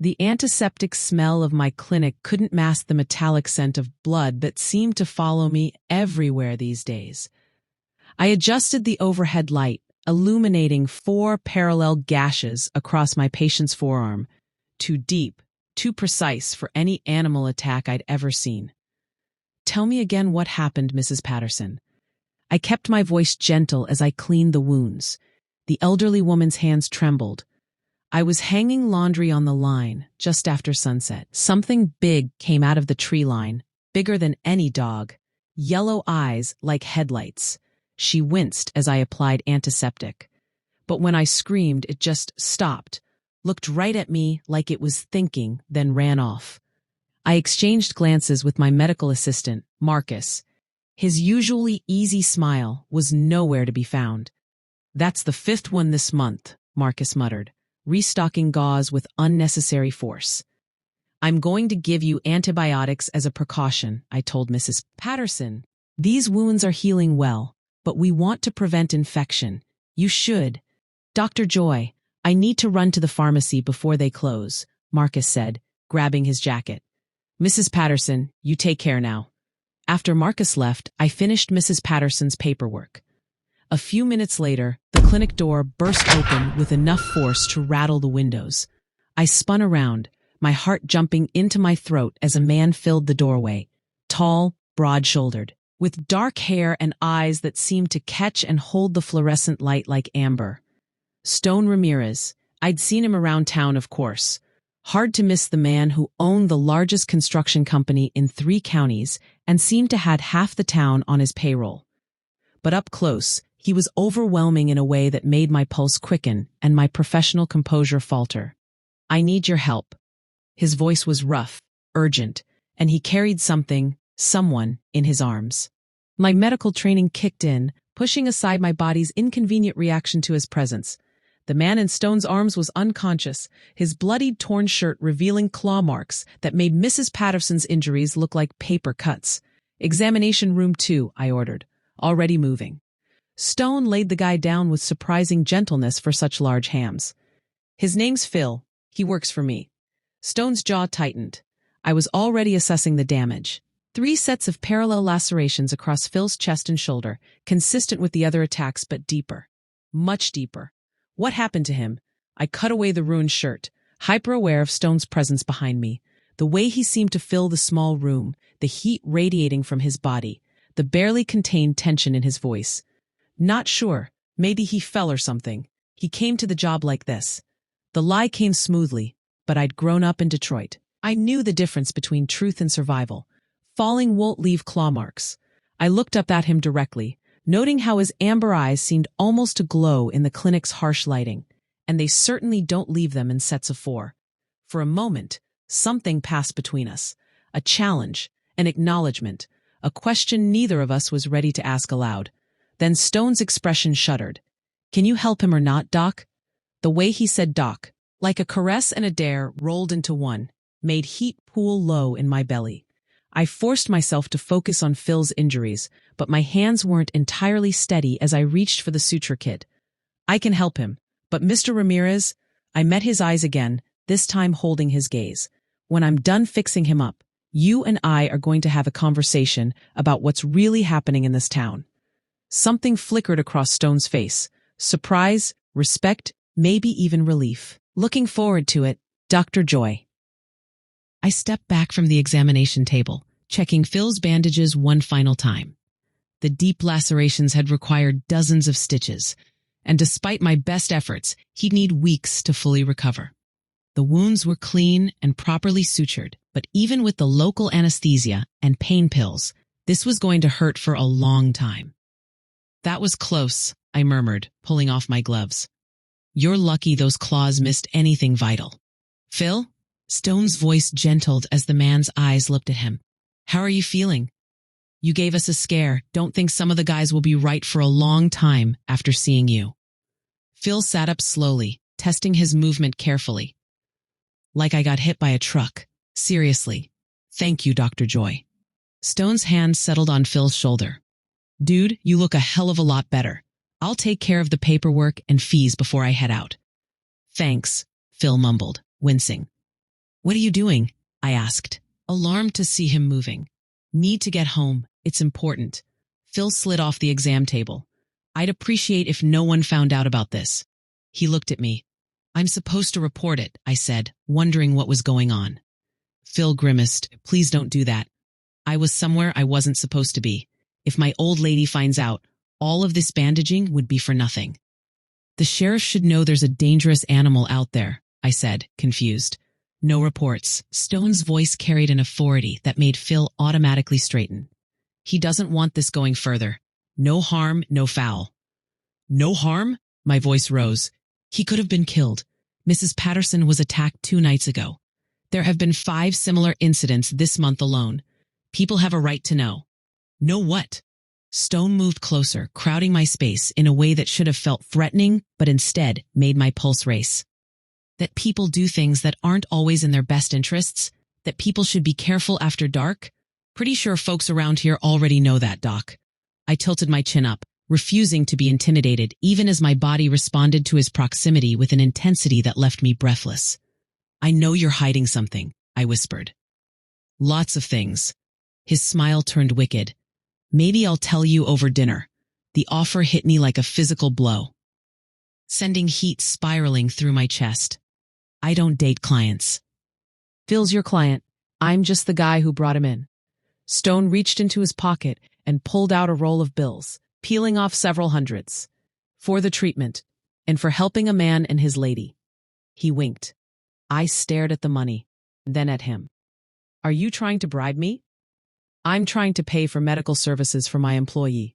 The antiseptic smell of my clinic couldn't mask the metallic scent of blood that seemed to follow me everywhere these days. I adjusted the overhead light, illuminating 4 parallel gashes across my patient's forearm, too deep, too precise for any animal attack I'd ever seen. "Tell me again what happened, Mrs. Patterson." I kept my voice gentle as I cleaned the wounds. The elderly woman's hands trembled. "I was hanging laundry on the line just after sunset. Something big came out of the tree line, bigger than any dog, yellow eyes like headlights." She winced as I applied antiseptic. But when I screamed, it just stopped, looked right at me like it was thinking, then ran off. I exchanged glances with my medical assistant, Marcus. His usually easy smile was nowhere to be found. "That's the 5th one this month," Marcus muttered, restocking gauze with unnecessary force. "I'm going to give you antibiotics as a precaution," I told Mrs. Patterson. "These wounds are healing well, but we want to prevent infection. You should." "Dr. Joy, I need to run to the pharmacy before they close," Marcus said, grabbing his jacket. "Mrs. Patterson, you take care now." After Marcus left, I finished Mrs. Patterson's paperwork. A few minutes later, the clinic door burst open with enough force to rattle the windows. I spun around, my heart jumping into my throat as a man filled the doorway, tall, broad-shouldered, with dark hair and eyes that seemed to catch and hold the fluorescent light like amber. Stone Ramirez. I'd seen him around town, of course. Hard to miss the man who owned the largest construction company in 3 counties and seemed to have half the town on his payroll. But up close, he was overwhelming in a way that made my pulse quicken and my professional composure falter. "I need your help." His voice was rough, urgent, and he carried someone, in his arms. My medical training kicked in, pushing aside my body's inconvenient reaction to his presence. The man in Stone's arms was unconscious, his bloodied, torn shirt revealing claw marks that made Mrs. Patterson's injuries look like paper cuts. "Examination room 2, I ordered, already moving. Stone laid the guy down with surprising gentleness for such large hams. "His name's Phil. He works for me." Stone's jaw tightened. I was already assessing the damage. 3 sets of parallel lacerations across Phil's chest and shoulder, consistent with the other attacks but deeper. Much deeper. What happened to him? I cut away the ruined shirt, hyper-aware of Stone's presence behind me. The way he seemed to fill the small room, the heat radiating from his body, the barely contained tension in his voice. "Not sure. Maybe he fell or something. He came to the job like this." The lie came smoothly, but I'd grown up in Detroit. I knew the difference between truth and survival. Falling won't leave claw marks. I looked up at him directly, noting how his amber eyes seemed almost to glow in the clinic's harsh lighting, and they certainly don't leave them in sets of 4. For a moment, something passed between us. A challenge, an acknowledgement, a question neither of us was ready to ask aloud. Then Stone's expression shuddered. "Can you help him or not, Doc?" The way he said Doc, like a caress and a dare rolled into one, made heat pool low in my belly. I forced myself to focus on Phil's injuries, but my hands weren't entirely steady as I reached for the suture kit. "I can help him, but Mr. Ramirez..." I met his eyes again, this time holding his gaze. "When I'm done fixing him up, you and I are going to have a conversation about what's really happening in this town." Something flickered across Stone's face. Surprise, respect, maybe even relief. "Looking forward to it, Dr. Joy." I stepped back from the examination table, checking Phil's bandages one final time. The deep lacerations had required dozens of stitches, and despite my best efforts, he'd need weeks to fully recover. The wounds were clean and properly sutured, but even with the local anesthesia and pain pills, this was going to hurt for a long time. "That was close," I murmured, pulling off my gloves. "You're lucky those claws missed anything vital." "Phil?" Stone's voice gentled as the man's eyes looked at him. "How are you feeling? You gave us a scare. Don't think some of the guys will be right for a long time after seeing you." Phil sat up slowly, testing his movement carefully. "Like I got hit by a truck. Seriously. Thank you, Dr. Joy." Stone's hand settled on Phil's shoulder. "Dude, you look a hell of a lot better. I'll take care of the paperwork and fees before I head out." "Thanks," Phil mumbled, wincing. What are you doing? I asked, alarmed to see him moving. Need to get home. It's important. Phil slid off the exam table. I'd appreciate if no one found out about this. He looked at me. I'm supposed to report it, I said, wondering what was going on. Phil grimaced. Please don't do that. I was somewhere I wasn't supposed to be. If my old lady finds out, all of this bandaging would be for nothing. The sheriff should know there's a dangerous animal out there, I said, confused. No reports. Stone's voice carried an authority that made Phil automatically straighten. He doesn't want this going further. No harm, no foul. No harm? My voice rose. He could have been killed. Mrs. Patterson was attacked 2 nights ago. There have been 5 similar incidents this month alone. People have a right to know. Know what? Stone moved closer, crowding my space in a way that should have felt threatening, but instead made my pulse race. That people do things that aren't always in their best interests? That people should be careful after dark? Pretty sure folks around here already know that, Doc. I tilted my chin up, refusing to be intimidated, even as my body responded to his proximity with an intensity that left me breathless. I know you're hiding something, I whispered. Lots of things. His smile turned wicked. Maybe I'll tell you over dinner. The offer hit me like a physical blow, sending heat spiraling through my chest. I don't date clients. Phil's your client. I'm just the guy who brought him in. Stone reached into his pocket and pulled out a roll of bills, peeling off several hundreds. For the treatment, and for helping a man and his lady. He winked. I stared at the money, then at him. Are you trying to bribe me? I'm trying to pay for medical services for my employee.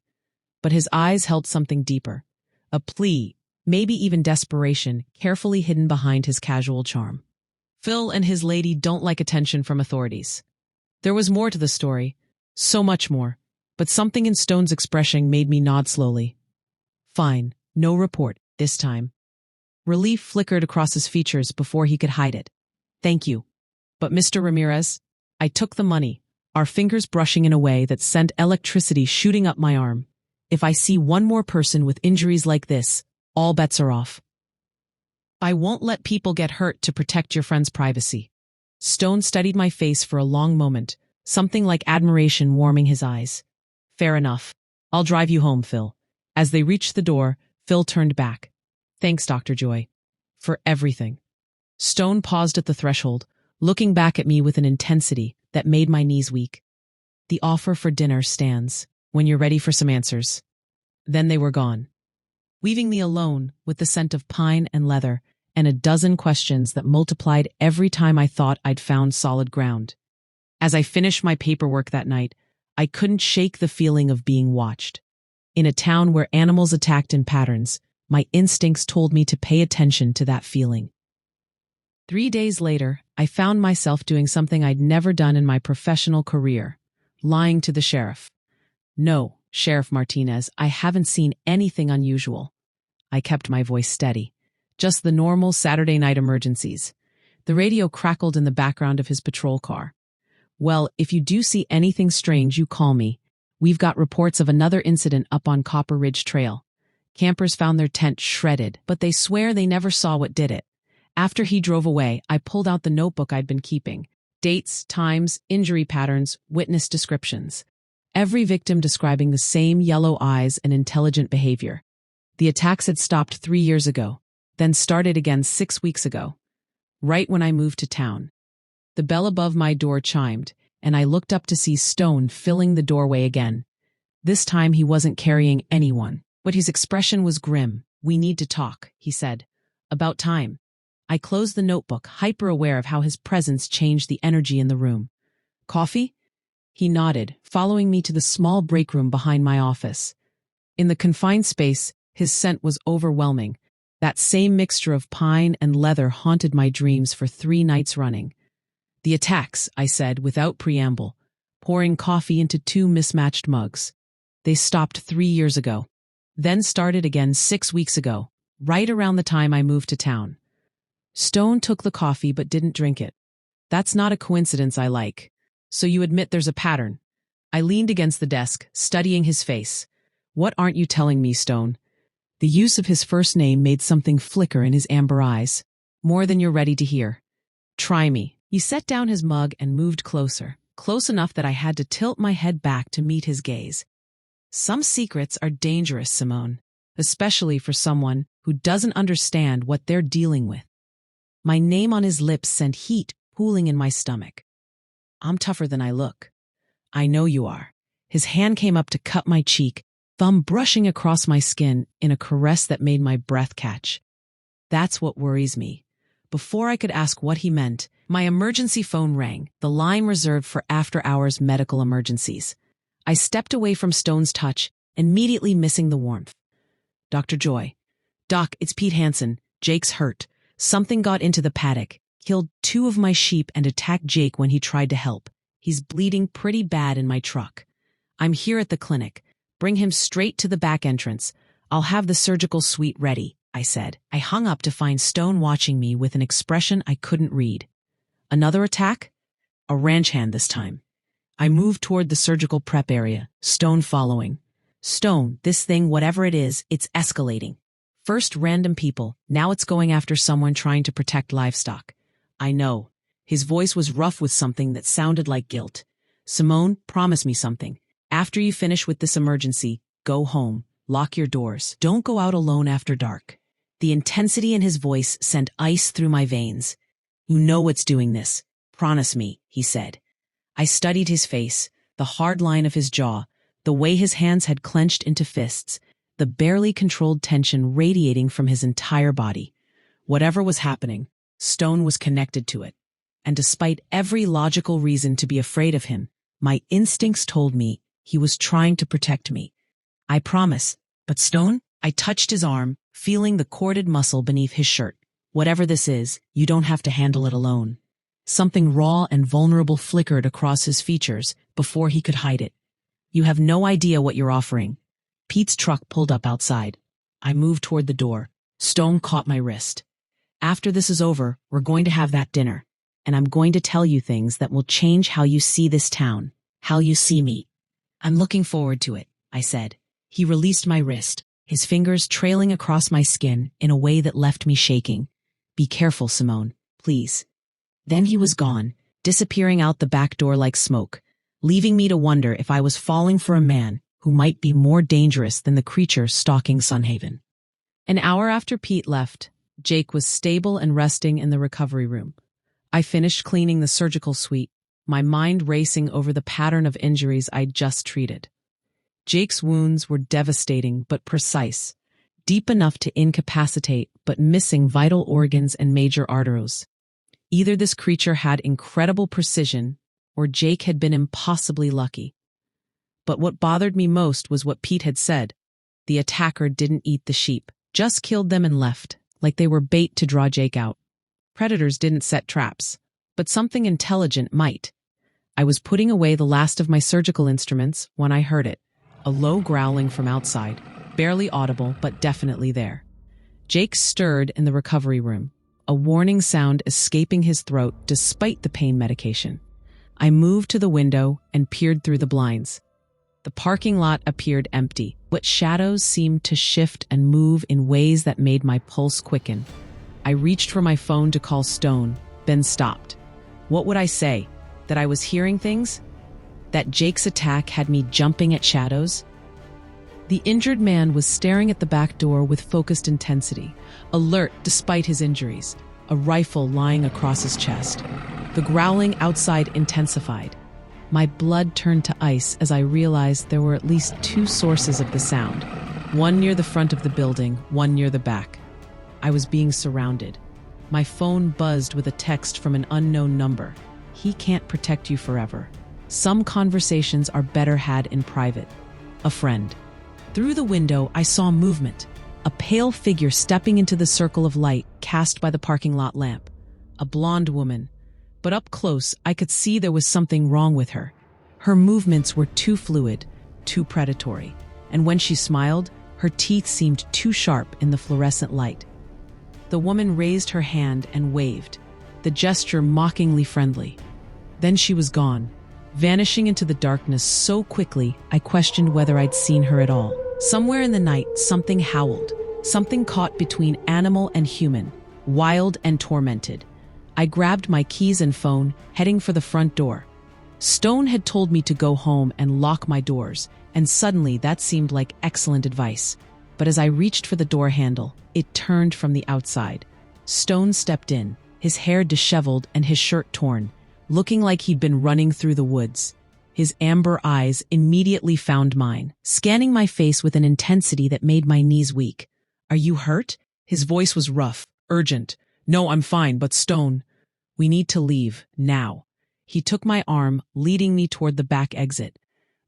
But his eyes held something deeper. A plea, maybe even desperation, carefully hidden behind his casual charm. Phil and his lady don't like attention from authorities. There was more to the story, so much more, but something in Stone's expression made me nod slowly. Fine, no report, this time. Relief flickered across his features before he could hide it. Thank you. But Mr. Ramirez, I took the money, our fingers brushing in a way that sent electricity shooting up my arm. If I see one more person with injuries like this, all bets are off. I won't let people get hurt to protect your friend's privacy. Stone studied my face for a long moment, something like admiration warming his eyes. Fair enough. I'll drive you home, Phil. As they reached the door, Phil turned back. Thanks, Dr. Joy. For everything. Stone paused at the threshold, looking back at me with an intensity that made my knees weak. The offer for dinner stands, when you're ready for some answers. Then they were gone, leaving me alone with the scent of pine and leather and a dozen questions that multiplied every time I thought I'd found solid ground. As I finished my paperwork that night, I couldn't shake the feeling of being watched. In a town where animals attacked in patterns, my instincts told me to pay attention to that feeling. 3 days later, I found myself doing something I'd never done in my professional career, lying to the sheriff. No, Sheriff Martinez, I haven't seen anything unusual. I kept my voice steady. Just the normal Saturday night emergencies. The radio crackled in the background of his patrol car. Well, if you do see anything strange, you call me. We've got reports of another incident up on Copper Ridge Trail. Campers found their tent shredded, but they swear they never saw what did it. After he drove away, I pulled out the notebook I'd been keeping. Dates, times, injury patterns, witness descriptions. Every victim describing the same yellow eyes and intelligent behavior. The attacks had stopped 3 years ago, then started again 6 weeks ago, right when I moved to town. The bell above my door chimed, and I looked up to see Stone filling the doorway again. This time he wasn't carrying anyone, but his expression was grim. We need to talk, he said. About time. I closed the notebook, hyper-aware of how his presence changed the energy in the room. Coffee? He nodded, following me to the small break room behind my office. In the confined space, his scent was overwhelming. That same mixture of pine and leather haunted my dreams for 3 nights running. The attacks, I said without preamble, pouring coffee into 2 mismatched mugs. They stopped 3 years ago, then started again 6 weeks ago, right around the time I moved to town. Stone took the coffee but didn't drink it. That's not a coincidence I like. So you admit there's a pattern. I leaned against the desk, studying his face. What aren't you telling me, Stone? The use of his first name made something flicker in his amber eyes. More than you're ready to hear. Try me. He set down his mug and moved closer, close enough that I had to tilt my head back to meet his gaze. Some secrets are dangerous, Simone, especially for someone who doesn't understand what they're dealing with. My name on his lips sent heat pooling in my stomach. I'm tougher than I look. I know you are. His hand came up to cut my cheek, thumb brushing across my skin in a caress that made my breath catch. That's what worries me. Before I could ask what he meant, my emergency phone rang, the line reserved for after-hours medical emergencies. I stepped away from Stone's touch, immediately missing the warmth. Dr. Joy. Doc, it's Pete Hansen. Jake's hurt. Something got into the paddock, killed 2 of my sheep and attacked Jake when he tried to help. He's bleeding pretty bad in my truck. I'm here at the clinic. Bring him straight to the back entrance. I'll have the surgical suite ready, I said. I hung up to find Stone watching me with an expression I couldn't read. Another attack? A ranch hand this time. I moved toward the surgical prep area, Stone following. Stone, this thing, whatever it is, it's escalating. First random people, now it's going after someone trying to protect livestock. I know. His voice was rough with something that sounded like guilt. Simone, promise me something. After you finish with this emergency, go home, lock your doors. Don't go out alone after dark. The intensity in his voice sent ice through my veins. You know what's doing this. Promise me, he said. I studied his face, the hard line of his jaw, the way his hands had clenched into fists, the barely controlled tension radiating from his entire body. Whatever was happening, Stone was connected to it. And despite every logical reason to be afraid of him, my instincts told me he was trying to protect me. I promise. But Stone? I touched his arm, feeling the corded muscle beneath his shirt. Whatever this is, you don't have to handle it alone. Something raw and vulnerable flickered across his features before he could hide it. You have no idea what you're offering. Pete's truck pulled up outside. I moved toward the door. Stone caught my wrist. After this is over, we're going to have that dinner. And I'm going to tell you things that will change how you see this town, how you see me. I'm looking forward to it, I said. He released my wrist, his fingers trailing across my skin in a way that left me shaking. Be careful, Simone, please. Then he was gone, disappearing out the back door like smoke, leaving me to wonder if I was falling for a man who might be more dangerous than the creature stalking Sunhaven. An hour after Pete left, Jake was stable and resting in the recovery room. I finished cleaning the surgical suite, my mind racing over the pattern of injuries I'd just treated. Jake's wounds were devastating but precise, deep enough to incapacitate but missing vital organs and major arteries. Either this creature had incredible precision, or Jake had been impossibly lucky. But what bothered me most was what Pete had said. The attacker didn't eat the sheep, just killed them and left, like they were bait to draw Jake out. Predators didn't set traps, but something intelligent might. I was putting away the last of my surgical instruments when I heard it, a low growling from outside, barely audible but definitely there. Jake stirred in the recovery room, a warning sound escaping his throat despite the pain medication. I moved to the window and peered through the blinds. The parking lot appeared empty, but shadows seemed to shift and move in ways that made my pulse quicken. I reached for my phone to call Stone, then stopped. What would I say? That I was hearing things? That Jake's attack had me jumping at shadows? The injured man was staring at the back door with focused intensity, alert despite his injuries, a rifle lying across his chest. The growling outside intensified. My blood turned to ice as I realized there were at least 2 sources of the sound, one near the front of the building, one near the back. I was being surrounded. My phone buzzed with a text from an unknown number. He can't protect you forever. Some conversations are better had in private. A friend. Through the window, I saw movement. A pale figure stepping into the circle of light cast by the parking lot lamp. A blonde woman. But up close, I could see there was something wrong with her. Her movements were too fluid, too predatory. And when she smiled, her teeth seemed too sharp in the fluorescent light. The woman raised her hand and waved, the gesture mockingly friendly. Then she was gone, vanishing into the darkness so quickly I questioned whether I'd seen her at all. Somewhere in the night, something howled, something caught between animal and human, wild and tormented. I grabbed my keys and phone, heading for the front door. Stone had told me to go home and lock my doors, and suddenly that seemed like excellent advice. But as I reached for the door handle, it turned from the outside. Stone stepped in, his hair disheveled and his shirt torn, looking like he'd been running through the woods. His amber eyes immediately found mine, scanning my face with an intensity that made my knees weak. "Are you hurt?" His voice was rough, urgent. "No, I'm fine, but Stone, we need to leave, now." He took my arm, leading me toward the back exit.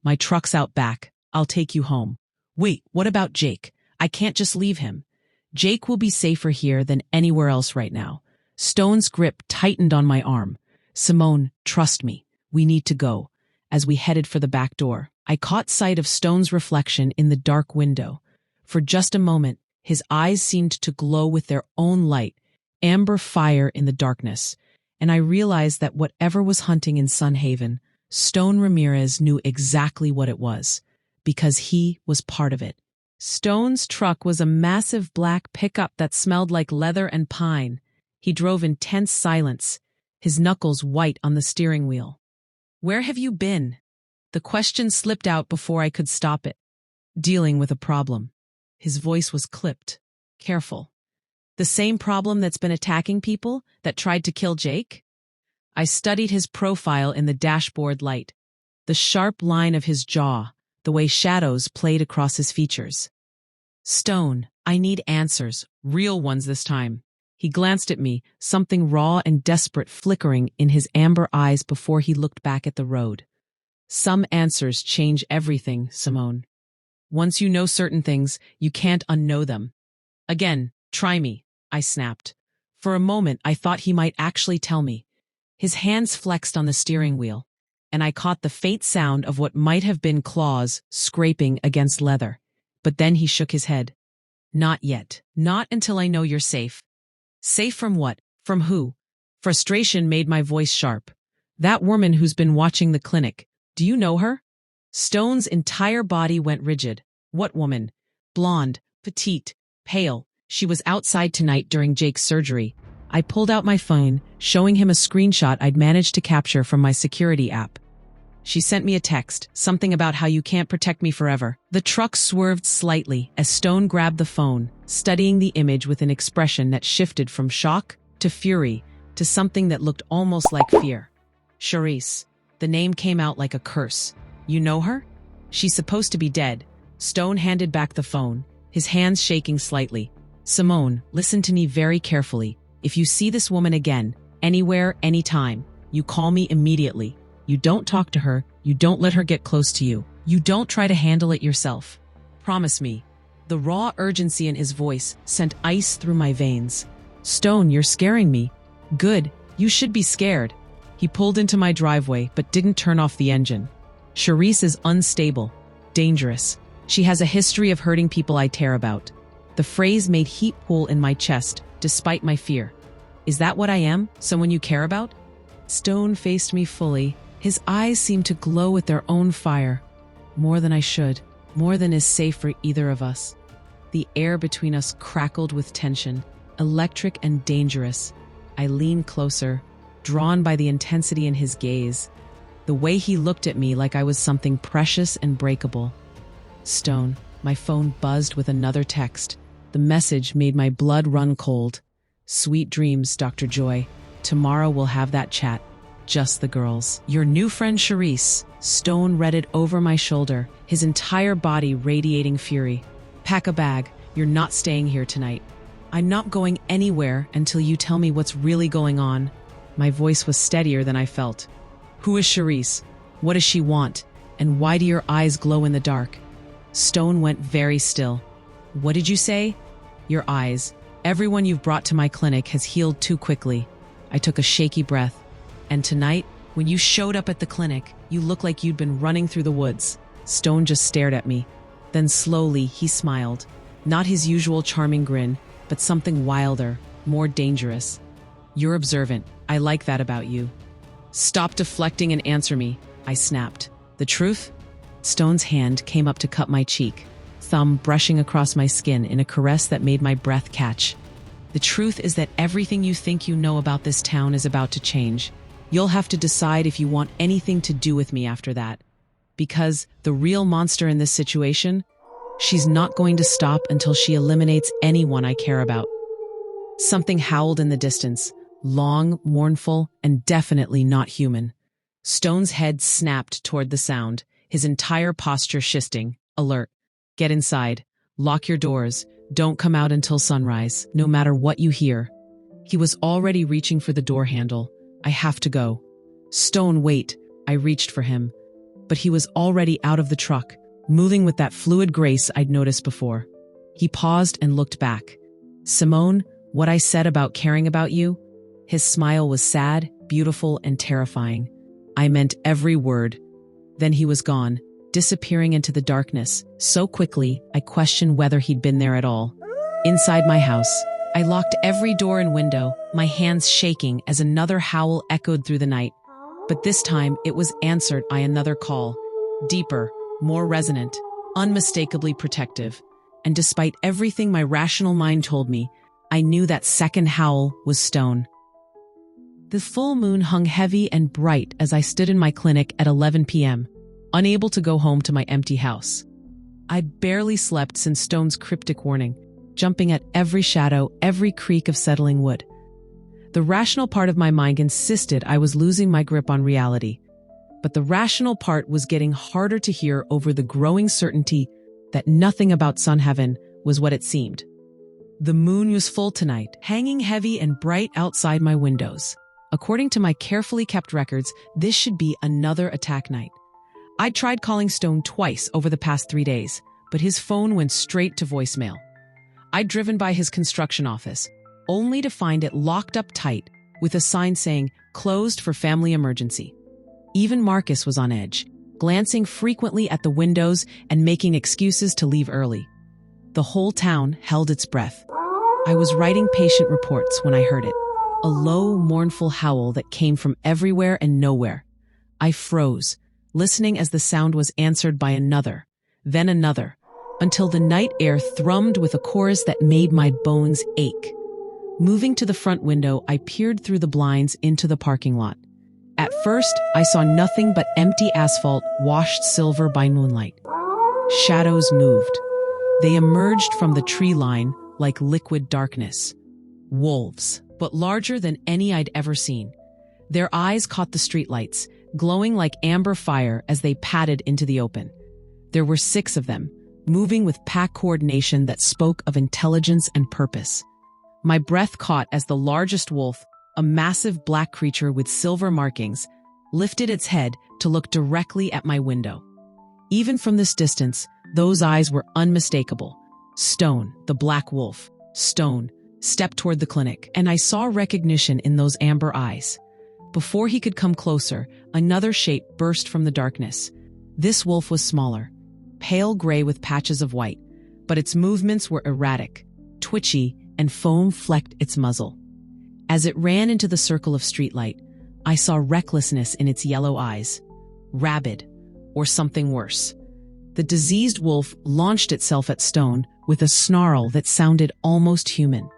"My truck's out back. I'll take you home." "Wait, what about Jake? I can't just leave him." "Jake will be safer here than anywhere else right now." Stone's grip tightened on my arm. "Simone, trust me. We need to go." As we headed for the back door, I caught sight of Stone's reflection in the dark window. For just a moment, his eyes seemed to glow with their own light, amber fire in the darkness, and I realized that whatever was hunting in Sunhaven, Stone Ramirez knew exactly what it was, because he was part of it. Stone's truck was a massive black pickup that smelled like leather and pine. He drove in tense silence, his knuckles white on the steering wheel. "Where have you been?" The question slipped out before I could stop it. "Dealing with a problem." His voice was clipped, careful. "The same problem that's been attacking people, that tried to kill Jake?" I studied his profile in the dashboard light. The sharp line of his jaw, the way shadows played across his features. "Stone, I need answers, real ones this time." He glanced at me, something raw and desperate flickering in his amber eyes before he looked back at the road. "Some answers change everything, Simone. Once you know certain things, you can't unknow them." "Again, try me," I snapped. For a moment, I thought he might actually tell me. His hands flexed on the steering wheel, and I caught the faint sound of what might have been claws scraping against leather. But then he shook his head. "Not yet. Not until I know you're safe." "Safe from what? From who?" Frustration made my voice sharp. "That woman who's been watching the clinic. Do you know her?" Stone's entire body went rigid. "What woman?" "Blonde, petite, pale. She was outside tonight during Jake's surgery." I pulled out my phone, showing him a screenshot I'd managed to capture from my security app. "She sent me a text, something about how you can't protect me forever." The truck swerved slightly as Stone grabbed the phone, studying the image with an expression that shifted from shock to fury to something that looked almost like fear. "Charisse." The name came out like a curse. "You know her?" "She's supposed to be dead." Stone handed back the phone, his hands shaking slightly. "Simone, listen to me very carefully. If you see this woman again, anywhere, anytime, you call me immediately. You don't talk to her, you don't let her get close to you. You don't try to handle it yourself. Promise me." The raw urgency in his voice sent ice through my veins. "Stone, you're scaring me." "Good, you should be scared." He pulled into my driveway but didn't turn off the engine. "Charisse is unstable, dangerous. She has a history of hurting people I care about." The phrase made heat pool in my chest, despite my fear. "Is that what I am? Someone you care about?" Stone faced me fully. His eyes seemed to glow with their own fire. "More than I should. More than is safe for either of us." The air between us crackled with tension, electric and dangerous. I leaned closer, drawn by the intensity in his gaze, the way he looked at me like I was something precious and breakable. "Stone." My phone buzzed with another text. The message made my blood run cold. "Sweet dreams, Dr. Joy. Tomorrow we'll have that chat. Just the girls. Your new friend Charisse." Stone read it over my shoulder, his entire body radiating fury. "Pack a bag. You're not staying here tonight. I'm not going anywhere until you tell me what's really going on." My voice was steadier than I felt. "Who is Charisse? What does she want? And why do your eyes glow in the dark?" Stone went very still. "What did you say?" "Your eyes. Everyone you've brought to my clinic has healed too quickly." I took a shaky breath. "And tonight, when you showed up at the clinic, you looked like you'd been running through the woods." Stone just stared at me. Then slowly, he smiled. Not his usual charming grin, but something wilder, more dangerous. "You're observant. I like that about you." "Stop deflecting and answer me," I snapped. "The truth?" Stone's hand came up to cut my cheek, thumb brushing across my skin in a caress that made my breath catch. The truth is that everything you think you know about this town is about to change. You'll have to decide if you want anything to do with me after that. Because the real monster in this situation, she's not going to stop until she eliminates anyone I care about. Something howled in the distance, long, mournful, and definitely not human. Stone's head snapped toward the sound, his entire posture shifting, alert. Get inside. Lock your doors. Don't come out until sunrise, no matter what you hear. He was already reaching for the door handle. I have to go. Stone, wait. I reached for him. But he was already out of the truck, moving with that fluid grace I'd noticed before. He paused and looked back. Simone, what I said about caring about you? His smile was sad, beautiful, and terrifying. I meant every word. Then he was gone, disappearing into the darkness, so quickly I questioned whether he'd been there at all. Inside my house, I locked every door and window, my hands shaking as another howl echoed through the night. But this time it was answered by another call, deeper, more resonant, unmistakably protective. And despite everything my rational mind told me, I knew that second howl was Stone. The full moon hung heavy and bright as I stood in my clinic at 11 p.m., unable to go home to my empty house. I'd barely slept since Stone's cryptic warning, jumping at every shadow, every creak of settling wood. The rational part of my mind insisted I was losing my grip on reality, but the rational part was getting harder to hear over the growing certainty that nothing about Sunhaven was what it seemed. The moon was full tonight, hanging heavy and bright outside my windows. According to my carefully kept records, this should be another attack night. I'd tried calling Stone twice over the past 3 days, but his phone went straight to voicemail. I'd driven by his construction office, only to find it locked up tight with a sign saying, closed for family emergency. Even Marcus was on edge, glancing frequently at the windows and making excuses to leave early. The whole town held its breath. I was writing patient reports when I heard it, a low, mournful howl that came from everywhere and nowhere. I froze, listening as the sound was answered by another, then another, until the night air thrummed with a chorus that made my bones ache. Moving to the front window, I peered through the blinds into the parking lot. At first, I saw nothing but empty asphalt washed silver by moonlight. Shadows moved. They emerged from the tree line like liquid darkness. Wolves, but larger than any I'd ever seen. Their eyes caught the streetlights, glowing like amber fire as they padded into the open. There were 6 of them, moving with pack coordination that spoke of intelligence and purpose. My breath caught as the largest wolf, a massive black creature with silver markings, lifted its head to look directly at my window. Even from this distance, those eyes were unmistakable. Stone, the black wolf, Stone, stepped toward the clinic, and I saw recognition in those amber eyes. Before he could come closer, another shape burst from the darkness. This wolf was smaller, pale gray with patches of white, but its movements were erratic, twitchy, and foam flecked its muzzle. As it ran into the circle of streetlight, I saw recklessness in its yellow eyes. Rabid, or something worse. The diseased wolf launched itself at Stone with a snarl that sounded almost human.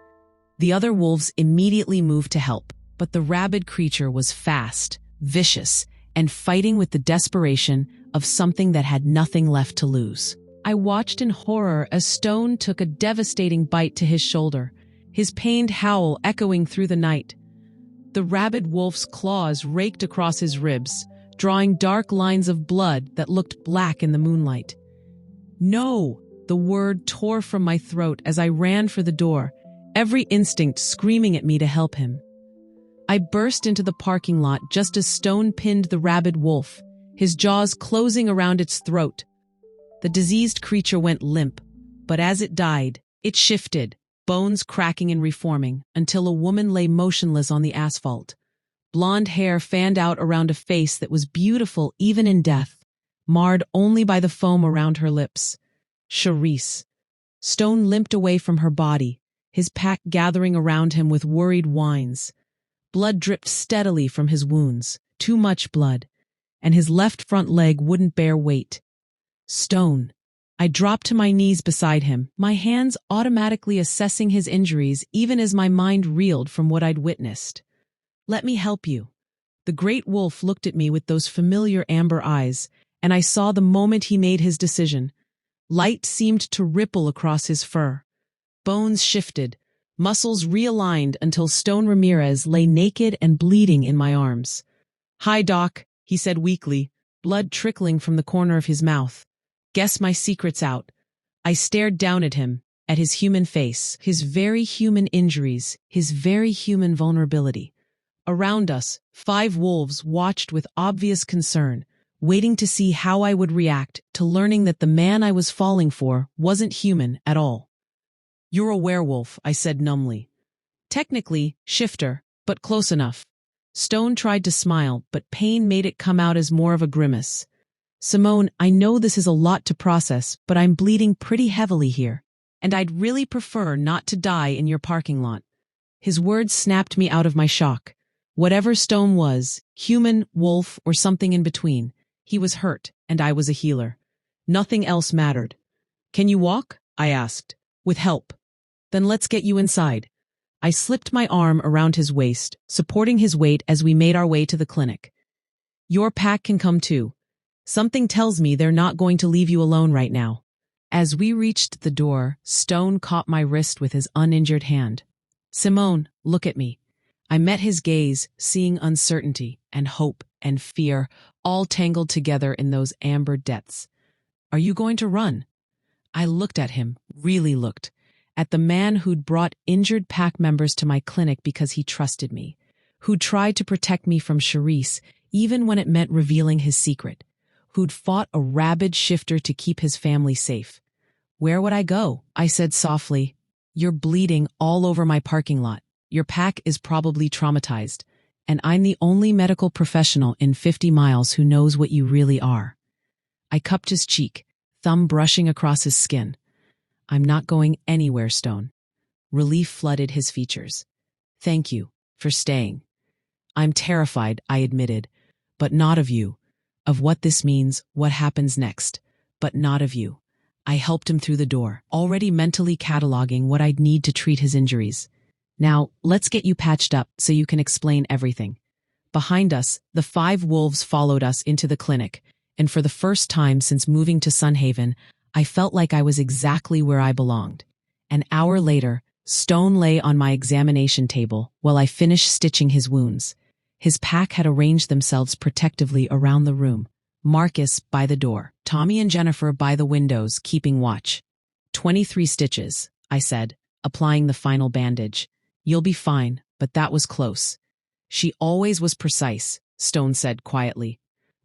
The other wolves immediately moved to help, but the rabid creature was fast, vicious, and fighting with the desperation of something that had nothing left to lose. I watched in horror as Stone took a devastating bite to his shoulder, his pained howl echoing through the night. The rabid wolf's claws raked across his ribs, drawing dark lines of blood that looked black in the moonlight. No! The word tore from my throat as I ran for the door, every instinct screaming at me to help him. I burst into the parking lot just as Stone pinned the rabid wolf, his jaws closing around its throat. The diseased creature went limp, but as it died, it shifted, bones cracking and reforming, until a woman lay motionless on the asphalt. Blonde hair fanned out around a face that was beautiful even in death, marred only by the foam around her lips. Charisse. Stone limped away from her body, his pack gathering around him with worried whines. Blood dripped steadily from his wounds, too much blood, and his left front leg wouldn't bear weight. Stone. I dropped to my knees beside him, my hands automatically assessing his injuries even as my mind reeled from what I'd witnessed. "Let me help you." The great wolf looked at me with those familiar amber eyes, and I saw the moment he made his decision. Light seemed to ripple across his fur. Bones shifted, muscles realigned until Stone Ramirez lay naked and bleeding in my arms. "Hi, Doc," he said weakly, blood trickling from the corner of his mouth. "Guess my secret's out." I stared down at him, at his human face, his very human injuries, his very human vulnerability. Around us, 5 wolves watched with obvious concern, waiting to see how I would react to learning that the man I was falling for wasn't human at all. "You're a werewolf," I said numbly. "Technically, shifter, but close enough." Stone tried to smile, but pain made it come out as more of a grimace. "Simone, I know this is a lot to process, but I'm bleeding pretty heavily here, and I'd really prefer not to die in your parking lot." His words snapped me out of my shock. Whatever Stone was, human, wolf, or something in between, he was hurt, and I was a healer. Nothing else mattered. "Can you walk?" I asked. "With help." "Then let's get you inside." I slipped my arm around his waist, supporting his weight as we made our way to the clinic. "Your pack can come too. Something tells me they're not going to leave you alone right now." As we reached the door, Stone caught my wrist with his uninjured hand. "Simone, look at me." I met his gaze, seeing uncertainty and hope and fear all tangled together in those amber depths. "Are you going to run?" I looked at him, really looked, at the man who'd brought injured pack members to my clinic because he trusted me, who'd tried to protect me from Charisse even when it meant revealing his secret, who'd fought a rabid shifter to keep his family safe. "Where would I go?" I said softly. "You're bleeding all over my parking lot. Your pack is probably traumatized, and I'm the only medical professional in 50 miles who knows what you really are." I cupped his cheek, thumb brushing across his skin. "I'm not going anywhere, Stone." Relief flooded his features. "Thank you for staying." "I'm terrified," I admitted, "but not of you. Of what this means, what happens next, but not of you." I helped him through the door, already mentally cataloging what I'd need to treat his injuries. "Now, let's get you patched up so you can explain everything." Behind us, the 5 wolves followed us into the clinic, and for the first time since moving to Sunhaven, I felt like I was exactly where I belonged. An hour later, Stone lay on my examination table while I finished stitching his wounds. His pack had arranged themselves protectively around the room. Marcus by the door, Tommy and Jennifer by the windows, keeping watch. 23 stitches, I said, applying the final bandage. "You'll be fine, but that was close." "She always was precise," Stone said quietly.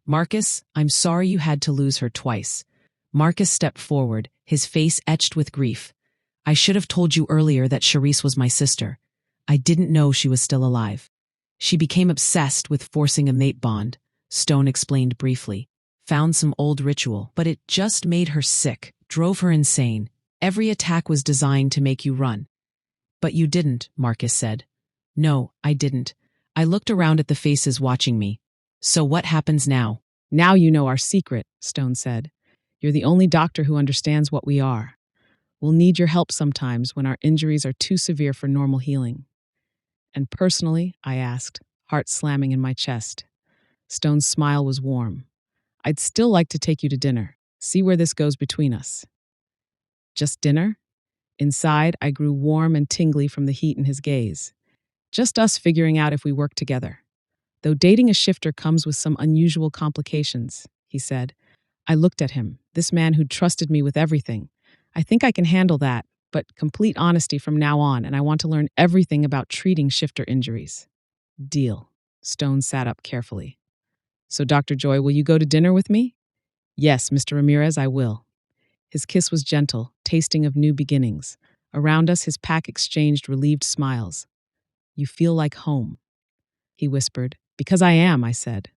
"Marcus, I'm sorry you had to lose her twice." Marcus stepped forward, his face etched with grief. "I should have told you earlier that Charisse was my sister. I didn't know she was still alive. She became obsessed with forcing a mate bond," Stone explained briefly. "Found some old ritual, but it just made her sick, drove her insane. Every attack was designed to make you run." "But you didn't," Marcus said. "No, I didn't." I looked around at the faces watching me. "So what happens now?" "Now you know our secret," Stone said. "You're the only doctor who understands what we are. We'll need your help sometimes when our injuries are too severe for normal healing." "And personally?" I asked, heart slamming in my chest. Stone's smile was warm. "I'd still like to take you to dinner, see where this goes between us." "Just dinner?" Inside, I grew warm and tingly from the heat in his gaze. "Just us figuring out if we work together. Though dating a shifter comes with some unusual complications," he said. I looked at him, this man who'd trusted me with everything. "I think I can handle that, but complete honesty from now on, and I want to learn everything about treating shifter injuries." "Deal." Stone sat up carefully. "So, Dr. Joy, will you go to dinner with me?" "Yes, Mr. Ramirez, I will." His kiss was gentle, tasting of new beginnings. Around us, his pack exchanged relieved smiles. "You feel like home," he whispered. "Because I am," I said.